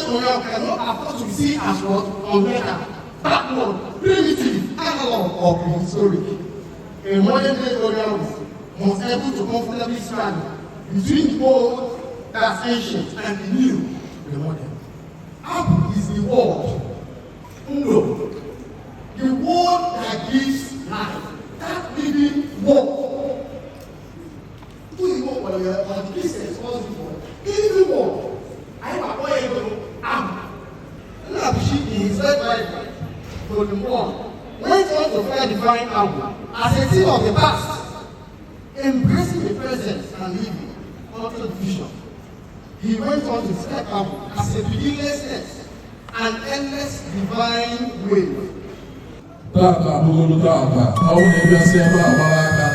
Orion cannot afford to be seen as what? Unbetter, backward, primitive, analog, or prehistoric. A modern day Orion was able to comfortably stand between the old, that's ancient, and the new, the modern. Agwụ is the word, Undo, the word that gives life, that living word. Who is the word for the Christians? What's the word? Living word. I have a boy, Agwụ. Nnabushi in his third Bible, Volume 1, went on to find divine Agwụ as a thing of the past, embracing the present and living unto the future. He went on to describe Agwụ as a beginninglessness and endless divine way. Tata bugolo tata, awu ne bi ase ba baraka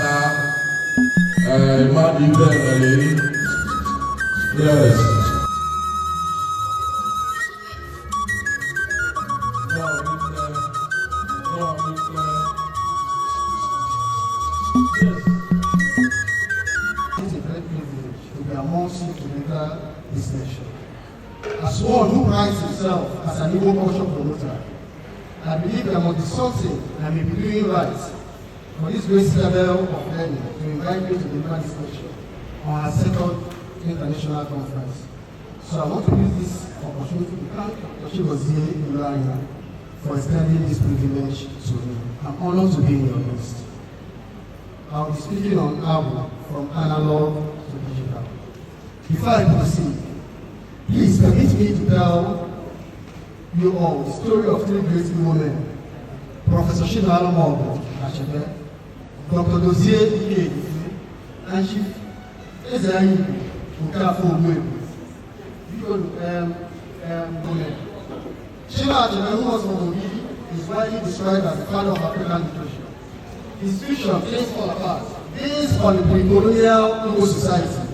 na imani bele. Yes. This nation. As one who prides himself as an Igbo culture promoter, I believe there must be something I may be doing right for this great level of learning to invite me to deliver this nation on our second international conference. So I want to use this opportunity to thank Dr. Osigwe for extending this privilege to me. I'm honored to be in your midst. I'll be speaking on Agwụ from analog to digital. Before I proceed, please permit me to tell you all the story of three great women: Professor Chinua Achebe, Dr. Nze Tobe and Chief Nze Tobe Osigwe. Chinua Achebe, who was from Ogi, is widely described as the father of African literature. His vision plays all apart, based on the pre-colonial Igbo society,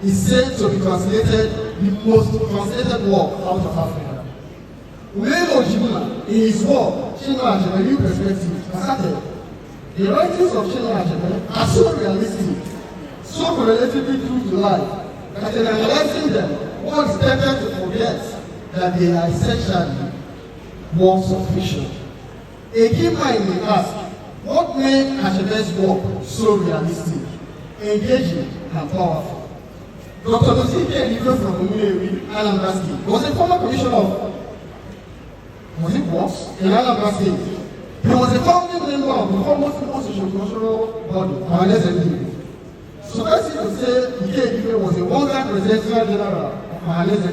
is said to be translated the most translated work out of Africa. Ueno Jima, in his work, Chinua Achebe, New Perspectives, asserted, the writings of Chinua Achebe are so realistic, so relatively true to life, that in analyzing them, one is tempted to forget that they are essentially works of fiction. A key mind may ask, what made Achebe's work so realistic, engaging, and powerful? Dr. Osigwe from Anambra State was a former commissioner of works in Anambra State. He was a founding member of the foremost socio-cultural body, Nze. Suffice it to say, Igwe was a one-time presidential general of Nze.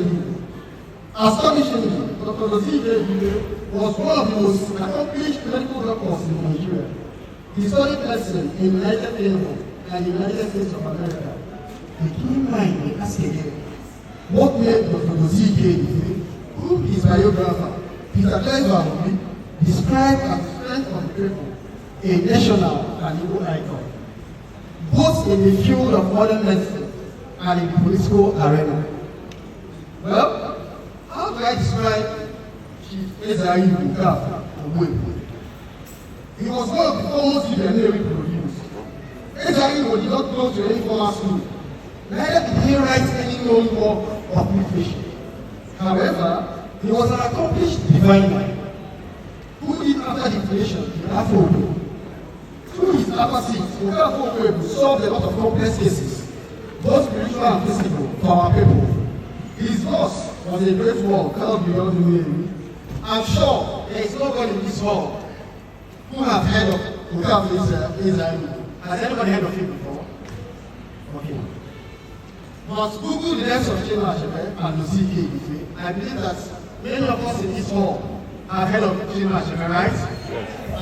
Astonishingly, Dr. Osigwe was one of the most accomplished medical doctors in Nigeria. He studied medicine in the United Kingdom and the United States of America. The key mind may ask again, what made Dr. Osigwe, whom his biographer, Peter Clever, described as strength of the people, a national and Igbo icon, both in the field of modern medicine and in the political arena? Well, how do I describe Chief Nze Tobe? He was one of the foremost Dibia we produced. Nze did not go to any formal school. Neither did he write any known work of literature. However, he was an accomplished diviner who did after the creation in Afro. Through his apathies, Afro solved a lot of complex cases, both spiritual and physical, for our people. His boss was a great work called Beyond the Name. I'm sure there is nobody in this hall who have heard of Israel. Has anybody heard of him before? Okay. But Google the names of Chinua Achebe and Osigwe. I believe that many of us in this hall have heard of Chinua Achebe, right?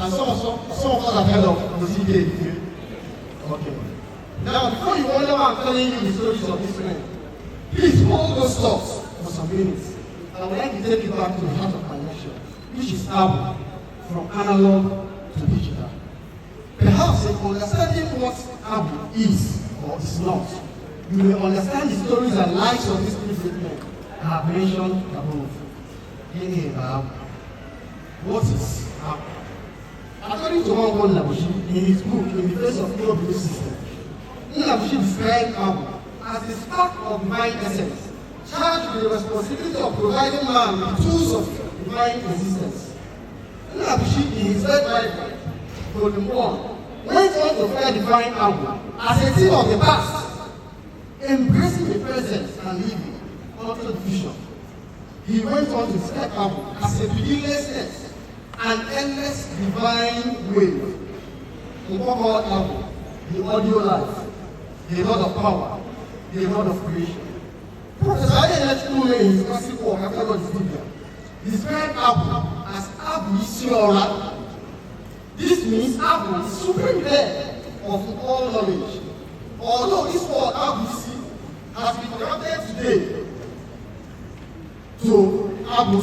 And some of us have heard of Osigwe. Okay. Now, before you wonder why I'm telling you the stories of these men, please hold those thoughts for some minutes. I would like to take you back to the heart of my lecture, which is Agwụ, from analog to digital. Perhaps in understanding what Agwụ is or is not, you may understand the stories and lives of these three men I have mentioned above. What is Agwụ? According to one Nnabushi, in his book, In the Face of Igbo Belief System, Nnabushi described Agwụ as the spark of divine essence charged with the responsibility of providing man with tools of divine existence. Nnabuchi, in his third Bible, Volume 1, went on to find divine Agwụ as a thing of the past, embracing the present and living unto the future. He went on to describe Agwụ as a beginninglessness and endless divine wave. We call Agwụ the audio life, the Lord of power, the Lord of creation. Professor Adeyemi in his classic work, Dibia, described Agwụ as Agwụ Isiora. This means Agwụ is supreme head of all knowledge. Although this word Agwụ has been corrupted today to Agwụ,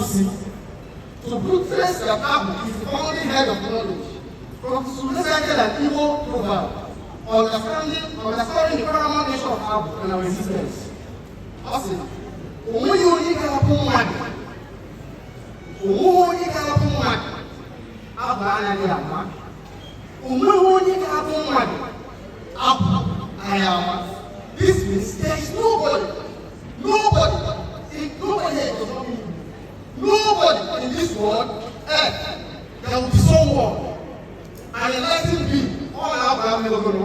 to prove first that Agwụ is the only head of knowledge. From recited an Igbo proverb, understanding the paramount nature of Agwụ and our existence. Also, onwe onye ga-apụ mmadụ, Agwụ anaghị ama. Onwe onye ga-apụ mmadụ, Agwụ anaghị ama. This means there is nobody in this world, there will be someone, and enlightened being, all Abraham never going to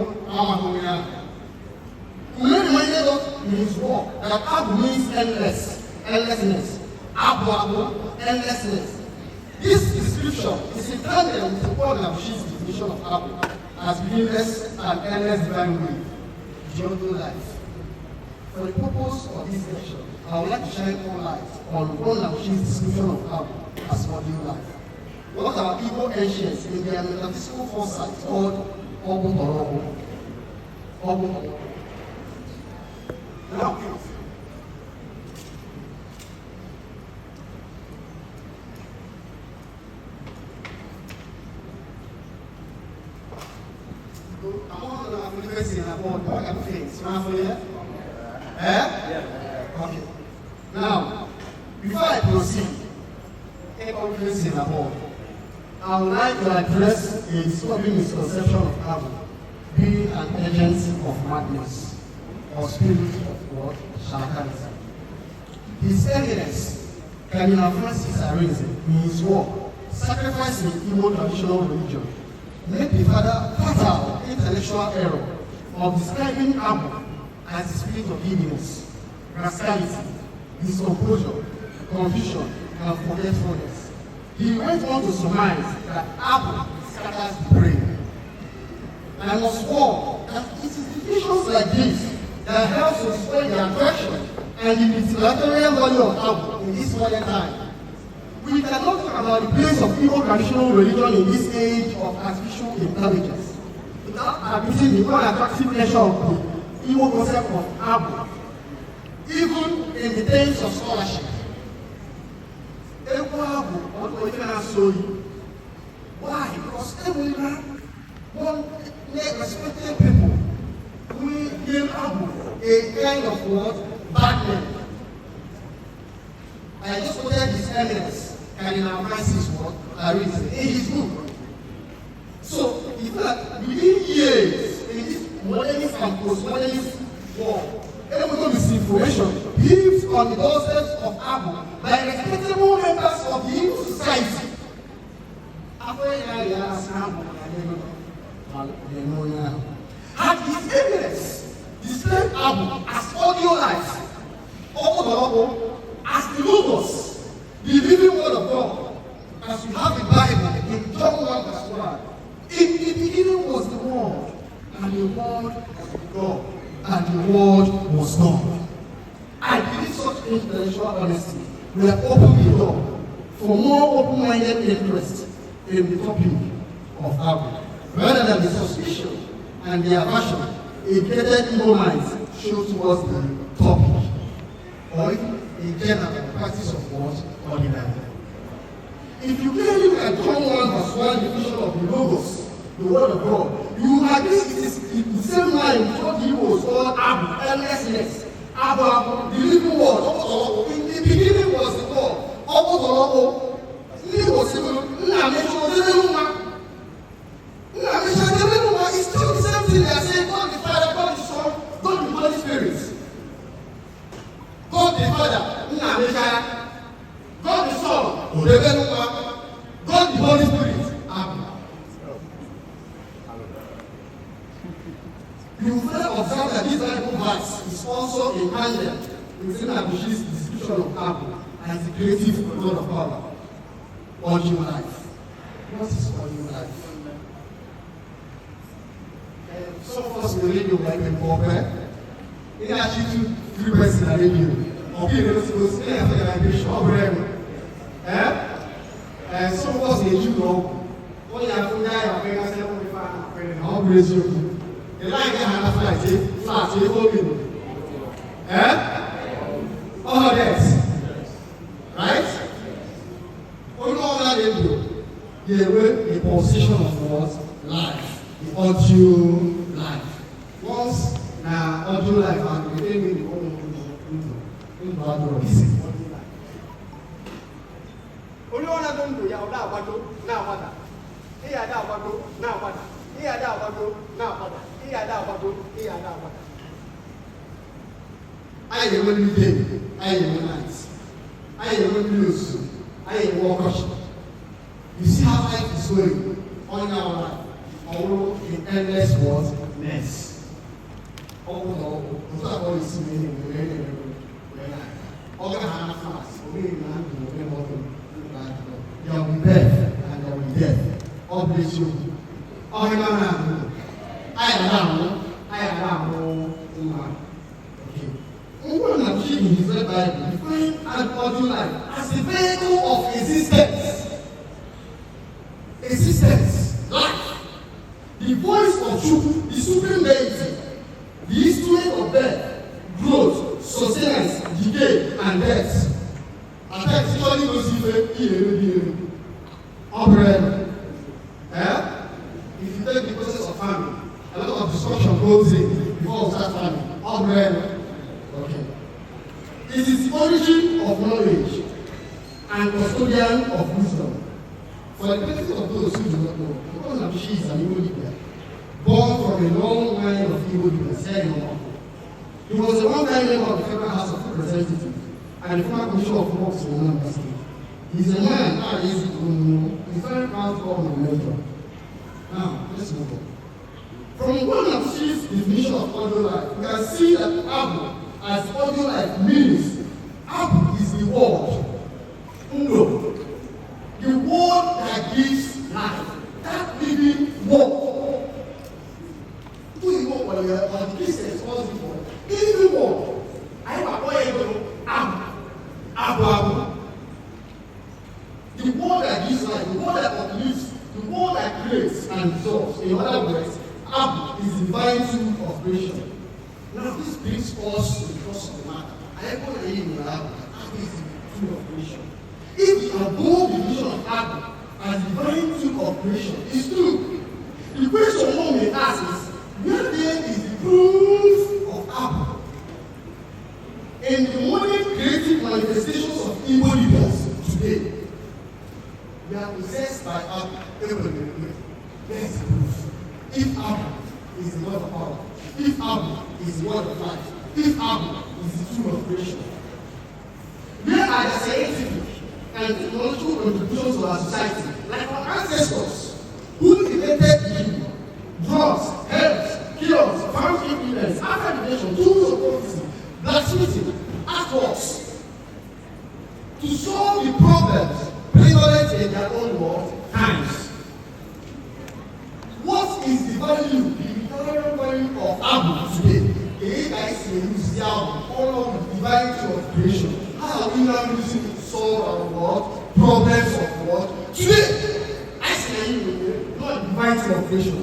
When reminded us in his work that Agwụ means endlessness. Agwụ, endlessness. This description is in tandem with the Paul Nnabuchi's definition of Agwụ as beginningless and endless divine way, beyond life. For the purpose of this lecture, I would like to shine more light on Paul Nnabuchi's description of Agwụ as modern life. What our Igbo ancients in their metaphysical foresight called Agwụ. Now, I'm on the university and about what kind of things. Okay. Now, before I proceed, I would like to address a disturbing misconception of Agwụ being an agent of madness or spirit of what? Charlatanism. His evidence, Cardinal Francis Arinze, in his work, Sacrificing Igbo Traditional Religion, made the fatal intellectual error of describing Agwụ as the spirit of giddiness, rascality, discomposure, confusion, and forgetfulness. He went on to surmise that Agwụ scatters the brain. I must warn that it is visions like this that helps to display the attraction and the multilateral value of Agwụ in this modern time. We cannot talk about the place of Igbo traditional religion in this age of artificial intelligence without admitting the unattractive nature of the Igbo concept of Agwụ, even in the days of scholarship. Why? Because everyone, one respected people, we give Agwụ a kind of what? Bad name. I just quoted his eminence, Cardinal Francis Arinze, in his book. So, in fact, within years, in this modernist and postmodernist war, everyone misinformation heaps on the doorsteps of Agwụ by respectable members of the Igbo society. And his evidence displayed Agwụ as audio life, as the Logos, the living word of God, as we have the Bible in John 1 verse 1. In the beginning was the Word, and the Word was with God, and the Word was God. I believe such intellectual honesty will open the door for more open-minded interest in the topic of Agwụ, rather than the suspicion and the aversion educated Igbo minds show towards the topic, or in general, the practice of what? Ordinary. If you clearly look at John 1 verse 1 definition of the Logos, the Word of God, you agree it is the same line with what the Igbos call Agwụ, endlessness. Agwụ, the living word. In the beginning was the God. It's still the same thing they are saying, God the Father, God the Son, God the Holy Spirit. God the Father, God the Holy Spirit, Agwụ. You will further observe that this Bible verse is also a tangent within Agwụ's description of Agwụ as the creative God of power. Audio life. What is audio life? Some of us will radio like a proper. They actually three persons in the radio. Okay, let's go see after the vibration. And some of us need to know. All you have to die, I'll raise you. The line can have flat, holding. All that. Right? All that they do, they were a position of what? Life. The audio life. Once now, audio life, and we came in the audio into audio life. Only one of them do ya now what? Here now what? Here now what? I am one day, I am one night, I am one news, I am walk. You see how life is going on our life. All in endless words, mess. All the is there will be death and there will be death. All bless you. All I am. Okay. In his red Bible, define an audio life as a vehicle of existence. Existence, life. The voice of truth, the supreme deity, the instrument of death, growth, sustenance, decay, and death. At times, usually those people operate. If you take the process of farming, a lot of destruction goes in before we start farming. Operate. Okay. It is the origin of knowledge and custodian of wisdom. For the benefit of those who do not know, because of she is an Igbo Dibia, born from a long line of Igbo Dibia, he was a one-time member of the Federal House of Representatives and the former Commissioner of Works in Anambra State. He is a man that is very proud to call him mentor. Now, let's move on. From one of Chief's definition of audio life, you can see that Agwụ, as audio life means, Agwụ is the word, Ndo, the word that gives life, that living word. Who is what when you are on the Christians, what's the word? Living word. I have a boy, Agwụ. The word that gives life, the word that uplifts, the word that creates and dissolves. In other words, Agwụ is the divine tool of creation. Now this brings us to the cross of the matter. I am going to read in the Bible. Agwụ is the tool of creation. If the above definition of Agwụ as the divine tool of creation is true, the question one may ask is, where then is the proof of Agwụ? In the modern creative manifestations of Igbo leaders today, we are possessed by Agwụ. There's the proof. If Agwụ is the word of power, if Agwụ is the word of life, if Agwụ is the tool of creation, where are the scientific and technological contributions to our society, like our ancestors who invented drugs, herbs, cures, farm implements, application, tools of prophecy, blacksmithing, artworks, to solve the problems prevalent in their own world times. What is the value, the inherent value of Agwụ today? The guys use the Agwụ, all of the divinity of creation. How are we now using it to solve our world, problems of the world? Today, I say not the divinity of creation.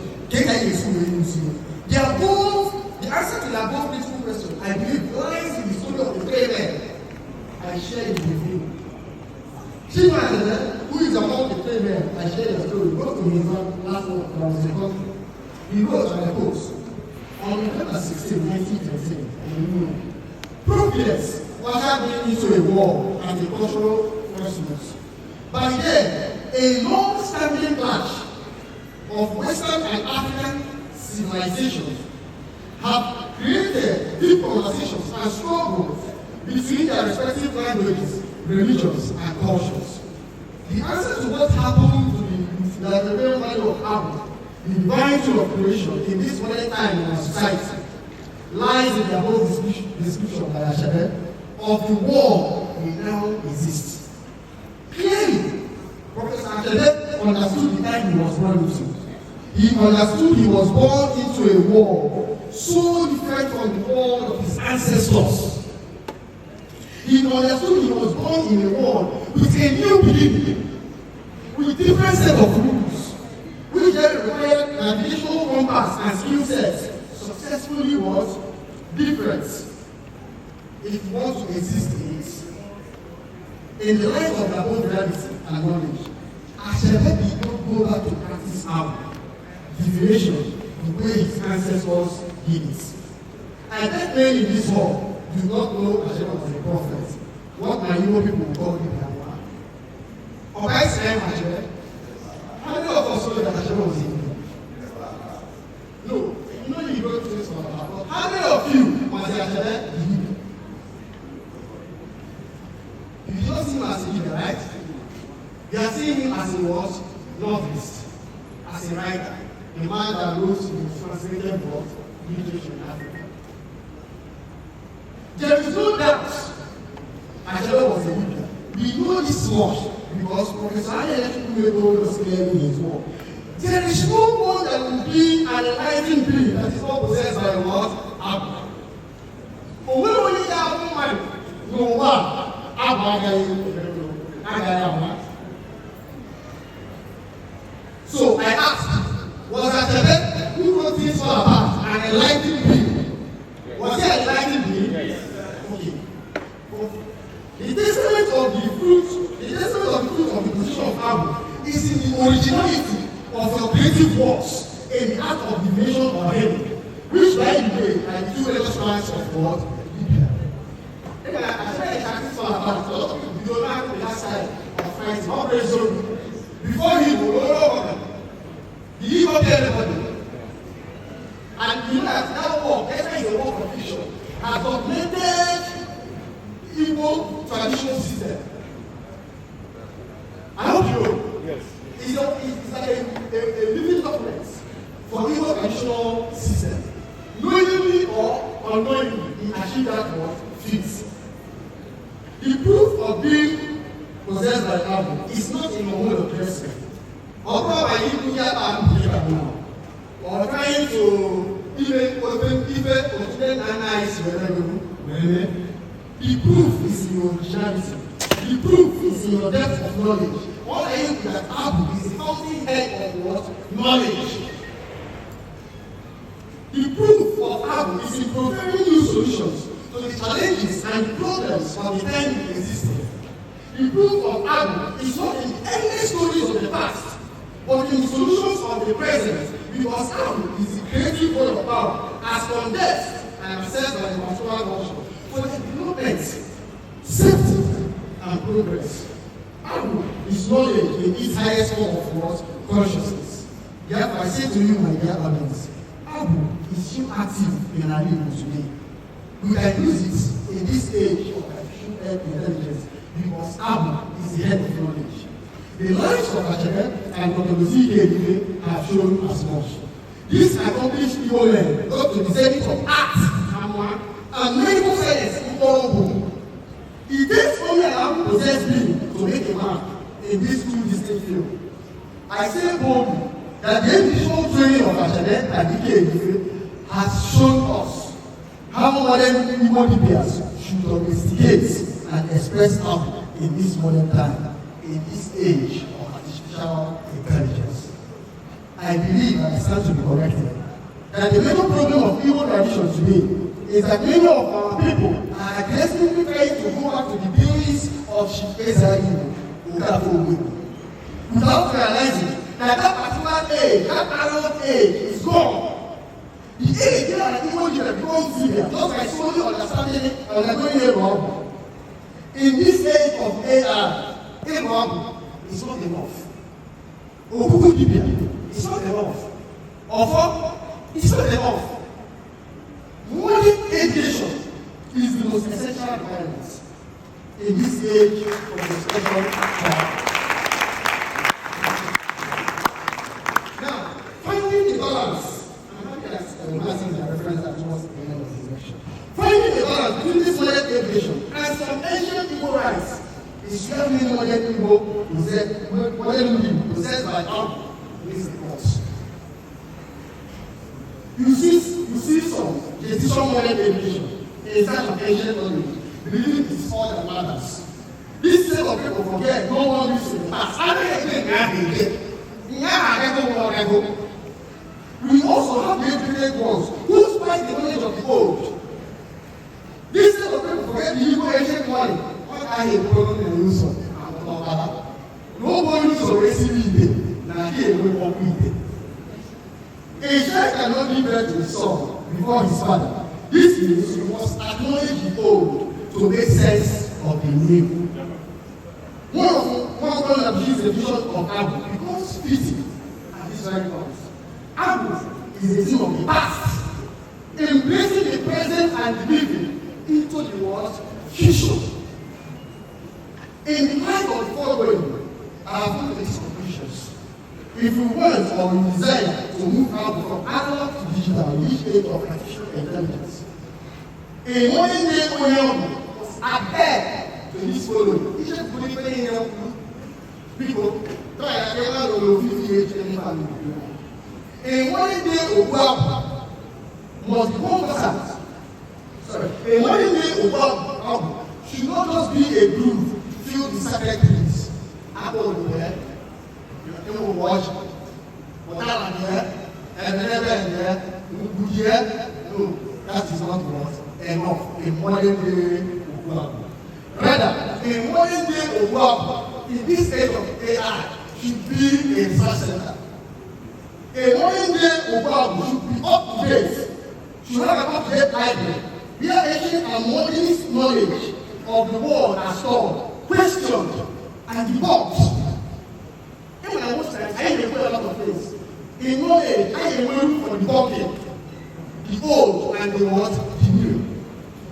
The above, the answer to the above beautiful question, I believe, lies in the story of the three men. I share it with you. Chimamanda, who is among the three men, I share the story. Go to his last one when I was in the country. He wrote on a post on November 16, 1913. Progress was happening into a war and a cultural crisis. By then, a long-standing clash of Western and African civilizations have created deep conversations and struggles between their respective languages, religions, and cultures. The answer to what happened to the real value of Agwụ, the divine tool of creation in this modern time in our society, lies in the above description by Ashebe of the world we now exist. Clearly, Professor Ashebe understood the time he was born into. He understood he was born into a world so different from the world of his ancestors. He understood he was born in a world with a new beginning, with different set of rules, which then required navigational compass and skill sets successfully was different if you want to exist in it. In the light of their own reality and knowledge, Ashebe did not go back to practice Agwụ divination the way his ancestors did it. I bet many in this hall do not know Ashebe was a prophet. What my Igbo people will call Dibia. Or I say Ashebe. How many of us know that Ashebe was in Igbo? No, you know you go to this one. How many of you was Ashebe in Igbo? You don't see him as a leader, right? You are seeing him as a what? Novelist, as a writer, a man that wrote the translated book, literature in Africa. There is no doubt Ashebe was a leader. We know this much because Professor Agwụ was clear in his work. There is no one that will be an enlightened being that is not possessed by what? Agwụ. But when we need that woman, no one. So I asked, was Ashebe who wrote this all about an enlightened being? Was he an enlightened being? Yes. Okay. The testament of the fruit, of the position of Agwụ is in the originality of your creative works in the act of divination of heaven, which by the way are the two elements of God, Dibia. A lot of people do not have the last side of fighting. Not very soon. Before he will know he got everybody. And you know that work, that is a work of fiction, has documented Igbo traditional system. I hope you know. Yes. It's like a living document for Igbo traditional system. Knowingly or unknowingly, he achieved that work fits. The proof of being possessed by Agwụ is not in your mode of dressing, or probably you get now, or trying to even analyze whether the proof is in your originality. The proof is in your depth of knowledge. All I know is that Agwụ is the fountainhead of what? Knowledge. The proof of Agwụ is in providing new solutions to the challenges and problems from the time it existed. The proof of Agwụ is not in the endless stories of the past, but in the solutions of the present, because Agwụ is the creative word of power as condensed and assessed by the natural culture for the development, safety, and progress. Agwụ is knowledge in its highest form of what? Consciousness. Therefore, I say to you, my dear audience, Agwụ is still active in our lives today. We can use it in this age of artificial intelligence because Agwụ is the head of knowledge. The lives of Ashebe and Dr. Osigwe have shown as much. This accomplished Igbo men got to the zenith of art and medical science in Igbo. It takes only an Agwụ possessed being to make a mark in these two distinct fields. I say boldly that the educational training of Ashebe and Dibia has shown us how modern Igbo Dibias should domesticate and express Agwụ in this modern time, in this age of artificial intelligence. I believe, and I stand to be corrected, that the major problem of Igbo tradition today is that many of our people are aggressively trying to go back to the days of Shikeza Igbo, without realizing that particular age, that analog age, is gone. The age that Igbo becomes Dibia, just by slowly understanding and undergoing Agwụ. In this age of AI, Agwụ is not enough. Okuku Dibia is not enough. Ofo is not enough. Modern education is the most essential requirement in this age of the special time. Is there any modern Igbo possessed by Agwụ? Is the cause. You see some traditional modern education in such an ancient knowledge, believing it is all that matters. This set of people forget no one lives in the past. We also have the educated ones who spite the knowledge of the old. This set of people forget the Igbo ancient knowledge. What are you calling the use of? Nobody knows already Ide. Now he will walk with it. A child cannot give birth to his son before his father. This means you must acknowledge the old to make sense of the new. One can abuse the vision of Agwụ because fitting at this very point. Agwụ is a thing of the past, embracing the present and living into the world future. In the light of the foregoing, I have come to these conclusions. If you want or you desire to move out from analog to digital in this age of artificial intelligence, a modern day Onyango must adhere to this following. It's just putting people try to get out of the 58 family. A modern day Agwụ must be conversant. A modern day Agwụ should not just be a groove filled with sacred trees. Apple there, you will watch. Whatever there, and there, no, that is not what enough. A modern day Agwụ. Rather, a modern day Agwụ in this age of AI should be a research center. A modern day Agwụ should be up to date. Should have an up-to-date library where ancient and modernist knowledge of the world are stored, questioned, and debunked. Even at most times, I may put a lot of things. In knowledge, I am waiting for debunking the old and the what? The new.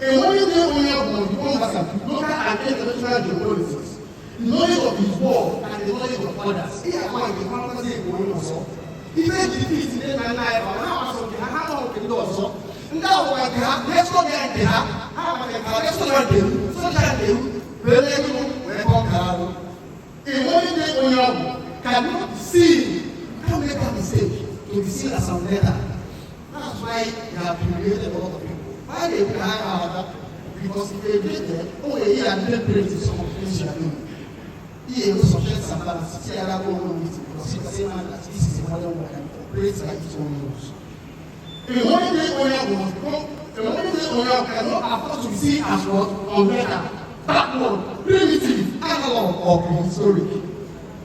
A modern day Onyango must be conversant with local and international geopolitics, the knowledge of his world and the knowledge of others. Here I want to conversate with one also. Even the defeat in the night, how much of the how can do also? Now, what they have, let's go there and they have, how much they have, let's go there and do, so that they will come. A modern day Onyango cannot be seen, can't make a mistake to be seen as a leader. That's why they have created a lot of people. Why they will hire out? Because if they get there, oh, yeah, and then praise some of the things you are doing. He will subject some balance, see how go on with it, because it's the same man that this is a modern work and operates like its own rules. A modern day Onyango must become, a modern day Onyango cannot afford to be seen as what? Unbetter, backward, primitive, analog, or prehistoric.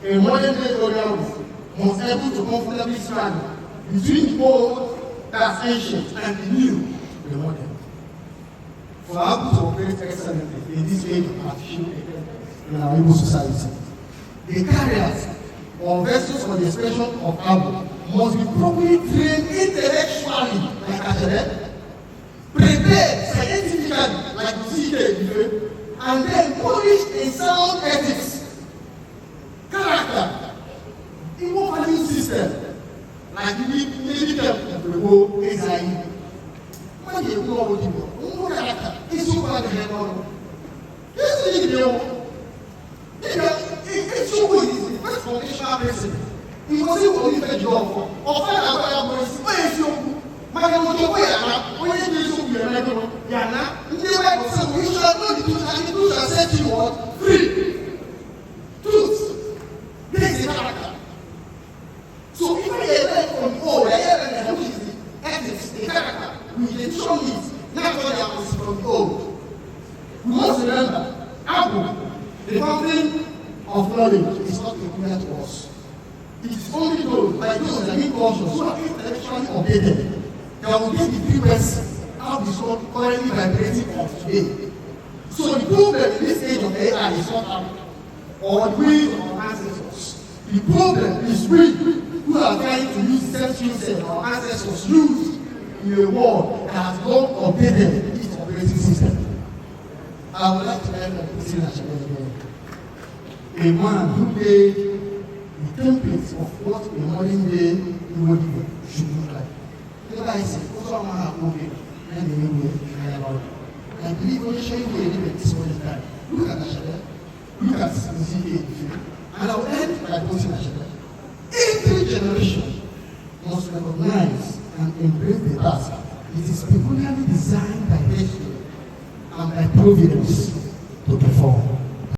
A modern day Onyango must be able to comfortably stand between the old, that's ancient, and the new, the modern. For Agwụ to operate excellently in this age of artificial intelligence in our Igbo society, the carriers or vessels for the expression of Agwụ must be properly trained intellectually, like Achere, prepared scientifically, like Dibia, and then polished in sound ethics, character, Igbo value system, like the medical of the whole Ezai. When you go over Igbo, character is so bad to have on. This is Dibia. It's so good, it's the first foundational principle. Because you will leave a job for, or find out what I'm going to say. Where is your my motor? Where am I? When you do so, you're not going to Yana. You never say, we shall not be truth, and the truth shall set you what? Free. Truth. This is the character. So if I learn from the old, I learn which is the ethics, the character, which they show me, not what I was from the old. We must remember, Agwụ, the fountain of knowledge, is not peculiar to us. It is only those by those that need conscious who are intellectually updated that will get the frequency of this world currently vibrating of today. So the problem in this age of AI is not Agwụ or the ways of our ancestors. The problem is we who are trying to use the same skill set our ancestors used in a world that has not updated its operating system. I would like to end by putting a man who paid the templates of what a modern day Igbo should look like. The I said, also I'm going to move it, and the new way, I believe when you show you a little bit this time. Look at Ashade, look at Nze. And I'll end by posing a question. Every generation must recognize and embrace the task. It is peculiarly designed by nature and by providence to perform.